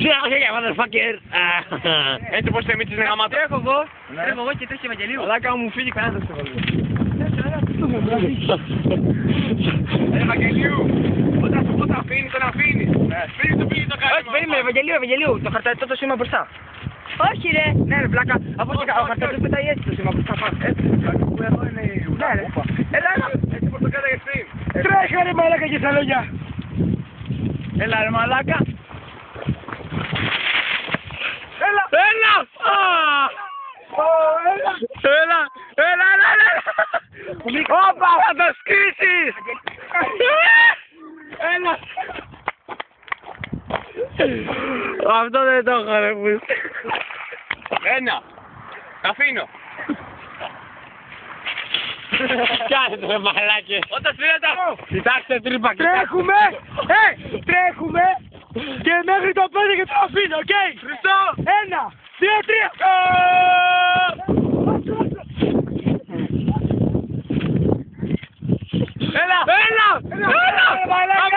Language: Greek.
Σιγά, σιγά, motherfucker. Έτσι πως θεμίτσες είναι γαμάτο. Τρέχω εγώ και τρέχει Ευαγγελίου. Μαλάκα μου φύγει κανένας στο Ευαγγελίου. Ευαγγελίου, όταν αφήνει τον αφήνει. Φύγει το φύγει το κάνει. Όχι, περίμενε, Ευαγγελίου, το χαρταετό το σήμα μπροστά. Όχι ρε. Ναι ρε βλάκα, αφού ο χαρταετός πετάει έτσι το σήμα μπροστά. Έτσι, που εδώ είναι η ουρά. Έλα, Έτσι πως το κάταγες πριν. τρέχε ρε μαλάκα και στα λόγια. Έλα ρε μαλάκα. Έλα. Έλα! Έλα! Όπα. Θα το σκίσεις! Έλα. Αυτό δεν το έχω ρε πούς. Ένα. Αφήνω. Κάνετε ρε μαλάκες. Όταν στείλετε αυτό. Κοιτάξτε τρύπα. Τρέχουμε. Τρέχουμε. Και μέχρι το 5 και το αφήνω, οκ. Χριστό. 1, 2, 3. Έλα. Έλα! Έλα, μαλάκα.